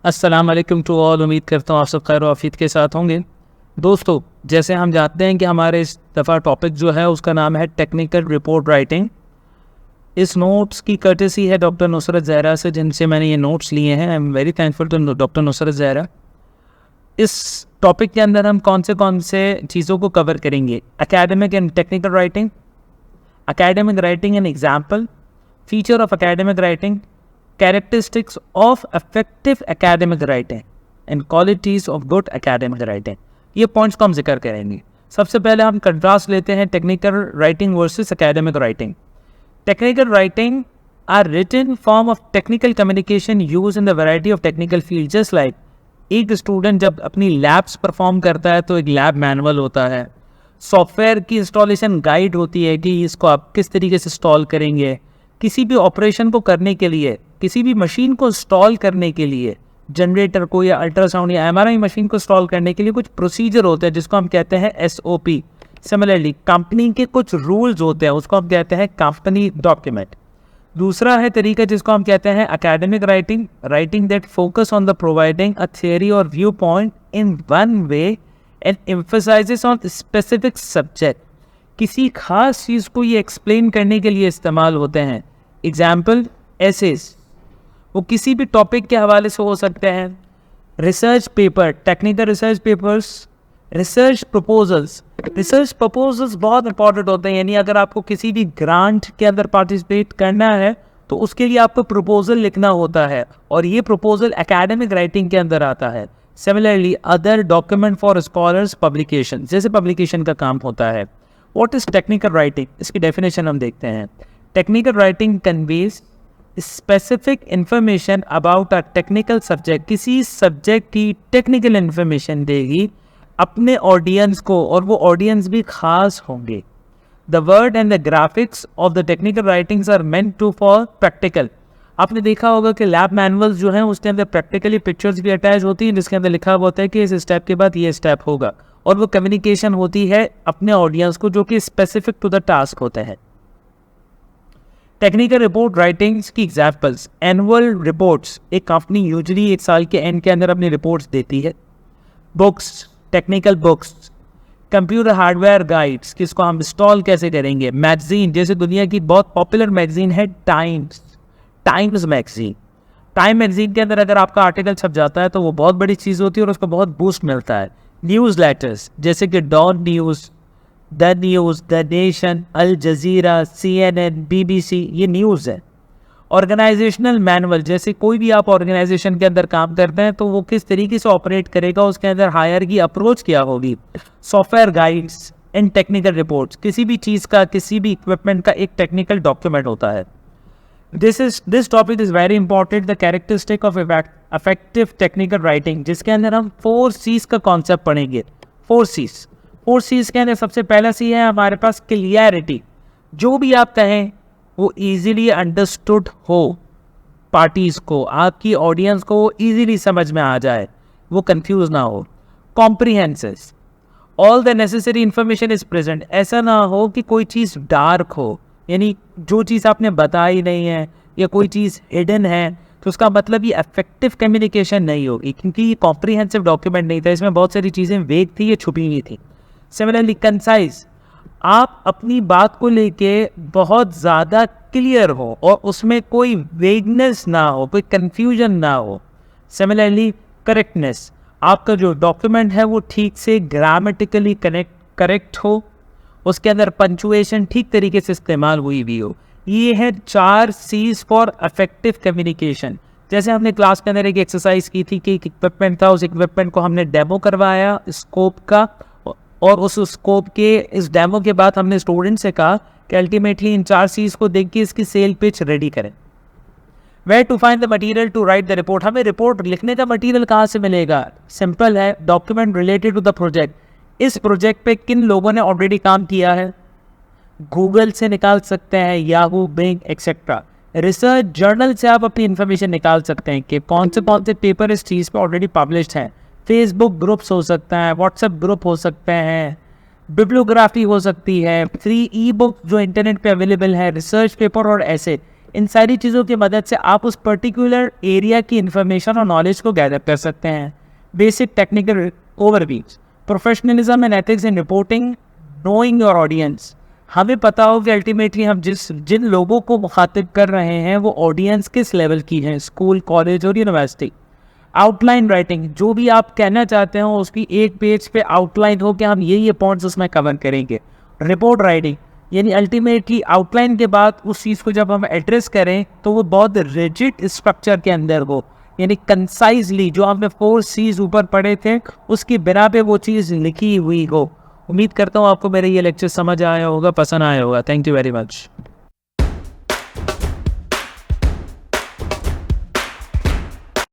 अस्सलाम वालेकुम to all. उम्मीद करता हूँ आप सब खैर आफियत के साथ होंगे। दोस्तों, जैसे हम जानते हैं कि हमारे इस दफ़ा टॉपिक जो है उसका नाम है टेक्निकल रिपोर्ट राइटिंग। इस नोट्स की कर्टेसी है डॉक्टर नुसरत ज़हरा से, जिनसे मैंने ये नोट्स लिए हैं। I am very thankful to doctor Nusrat Zahra. इस टॉपिक के अंदर हम कौन से चीज़ों को कवर करेंगे? Academic and technical writing, academic writing an example, feature of academic writing, characteristics of effective academic writing and qualities of good academic writing। ये पॉइंट्स को हम जिक्र करेंगे। सबसे पहले हम कंट्रास्ट लेते हैं technical writing versus academic writing. Technical writing are written form of technical communication use in the variety of technical field. Just like एक स्टूडेंट जब अपनी लैब्स परफॉर्म करता है तो एक लैब मैनुअल होता है, सॉफ्टवेयर की इंस्टॉलेशन गाइड होती है कि इसको आप किस तरीके से इंस्टॉल करेंगे। किसी भी ऑपरेशन को करने के लिए, किसी भी मशीन को इंस्टॉल करने के लिए, जनरेटर को या अल्ट्रासाउंड या एमआरआई मशीन को इंस्टॉल करने के लिए कुछ प्रोसीजर होते हैं जिसको हम कहते हैं एसओपी। सिमिलरली कंपनी के कुछ रूल्स होते हैं, उसको हम कहते हैं कंपनी डॉक्यूमेंट। दूसरा है तरीका जिसको हम कहते हैं academic writing, writing that focus on the providing a theory or view point in one way and emphasizes on specific subject। किसी खास चीज़ को ये एक्सप्लेन करने के लिए इस्तेमाल होते हैं। एग्जाम्पल एसेस, वो किसी भी टॉपिक के हवाले से हो सकते हैं। Research paper, technical research papers, research proposals. Research proposals बहुत इंपॉर्टेंट होते हैं, यानी अगर आपको किसी भी ग्रांट के अंदर पार्टिसिपेट करना है तो उसके लिए आपको प्रपोजल लिखना होता है, और ये प्रपोजल एकेडमिक राइटिंग के अंदर आता है। Similarly other document for scholars publication, जैसे पब्लिकेशन का काम होता है। What is technical writing? इसकी डेफिनेशन हम देखते हैं। Technical writing conveys specific information about a technical subject. किसी सब्जेक्ट की टेक्निकल इंफॉर्मेशन देगी अपने ऑडियंस को, और वो ऑडियंस भी खास होंगे। The word and the graphics of the technical writings are meant to for practical. आपने देखा होगा कि लैब मैनुअल्स जो हैं उसके अंदर प्रैक्टिकली पिक्चर्स भी अटैच होती हैं, जिसके अंदर लिखा हुआ होता है कि इस स्टेप के बाद ये स्टेप होगा, और वो कम्युनिकेशन होती है अपने ऑडियंस को जो कि स्पेसिफिक टू द टास्क होता है। टेक्निकल रिपोर्ट राइटिंग्स की एग्जाम्पल्स, एनुअल रिपोर्ट्स, एक कंपनी यूजुअली एक साल के एंड के अंदर अपनी रिपोर्ट्स देती है। Books, technical books. Computer hardware guides, किसको हम इंस्टॉल कैसे करेंगे। मैगजीन, जैसे दुनिया की बहुत पॉपुलर मैगजीन है टाइम्स मैगजीन। टाइम मैगजीन के अंदर अगर आपका आर्टिकल छप जाता है तो वो बहुत बड़ी चीज़ होती है और उसको बहुत बूस्ट मिलता है। न्यूज़ लेटर्स, जैसे कि Dawn news, the nation, Al Jazeera, CNN, BBC, ये न्यूज़ है। ऑर्गेनाइजेशनल मैनुअल, जैसे कोई भी आप ऑर्गेनाइजेशन के अंदर काम करते हैं तो वो किस तरीके से ऑपरेट करेगा, उसके अंदर हायर की अप्रोच क्या होगी। Software guides and technical reports, किसी भी चीज़ का, किसी भी इक्विपमेंट का एक टेक्निकल डॉक्यूमेंट होता है। This topic is very important, the characteristic of effective technical writing, जिसके अंदर हम 4 C's का कॉन्सेप्ट पढ़ेंगे। 4 C's के अंदर सबसे पहला C है हमारे पास क्लियरिटी। जो भी आप कहें वो इजीली अंडरस्टूड हो, पार्टीज को, आपकी ऑडियंस को इजीली समझ में आ जाए, वो कंफ्यूज ना हो। Comprehensive, all the necessary information is present. ऐसा ना हो कि कोई चीज़ डार्क हो, यानी जो चीज़ आपने बताई नहीं है या कोई चीज़ हिडन है, तो उसका मतलब ये इफेक्टिव कम्युनिकेशन नहीं होगी, क्योंकि ये कॉम्प्रिहेंसिव डॉक्यूमेंट नहीं था, इसमें बहुत सारी चीज़ें वेग थी या छुपी हुई थी। सिमिलरली कंसाइज, आप अपनी बात को लेके बहुत ज़्यादा क्लियर हो और उसमें कोई वेगनेस ना हो, कोई कन्फ्यूजन ना हो। सिमिलरली करेक्टनेस, आपका जो डॉक्यूमेंट है वो ठीक से ग्रामेटिकली करेक्ट हो, उसके अंदर पंचुएशन ठीक तरीके से इस्तेमाल हुई भी हो। ये है 4 C's फॉर इफेक्टिव कम्युनिकेशन। जैसे हमने क्लास के अंदर एक एक्सरसाइज की थी कि एक इक्विपमेंट था, उस इक्विपमेंट को हमने डेमो करवाया स्कोप का, और उस स्कोप के इस डेमो के बाद हमने स्टूडेंट से कहा कि अल्टीमेटली इन 4 C's को देख के इसकी सेल पिच रेडी करें। Where to find the material to write the report, हमें रिपोर्ट लिखने का मटीरियल कहाँ से मिलेगा? सिंपल है, document related to the project. इस प्रोजेक्ट पे किन लोगों ने ऑलरेडी काम किया है, गूगल से निकाल सकते हैं, Yahoo, Bing etcetera. Research journal से आप अपनी इन्फॉर्मेशन निकाल सकते हैं कि कौन से पेपर इस चीज़ पे ऑलरेडी पब्लिश्ड हैं। फेसबुक ग्रुप्स हो सकता है, व्हाट्सएप ग्रुप हो सकते हैं, बिब्लियोग्राफी हो सकती है, फ्री ई बुक जो इंटरनेट पे अवेलेबल है, रिसर्च पेपर और ऐसे इन सारी चीज़ों की मदद से आप उस पर्टिकुलर एरिया की इन्फॉर्मेशन और नॉलेज को गैदर कर सकते हैं। Basic technical overviews, professionalism and ethics in reporting, knowing your audience. हमें पता हो कि अल्टीमेटली हम जिन लोगों को मुखातिब कर रहे हैं वो ऑडियंस किस लेवल की है, स्कूल, कॉलेज और यूनिवर्सिटी। आउटलाइन राइटिंग, जो भी आप कहना चाहते हो उसकी एक पेज पे आउटलाइन हो कि हम ये पॉइंट्स उसमें कवर करेंगे। रिपोर्ट राइटिंग, यानी अल्टीमेटली आउटलाइन के बाद उस चीज़ को जब हम एड्रेस करें तो वो बहुत रिजिड स्ट्रक्चर के अंदर हो, यानी कंसाइजली जो हमने 4 C's ऊपर पढ़े थे उसकी बिना पे वो चीज़ लिखी हुई हो। उम्मीद करता हूँ आपको मेरा ये लेक्चर समझ आया होगा, पसंद आया होगा। Thank you very much.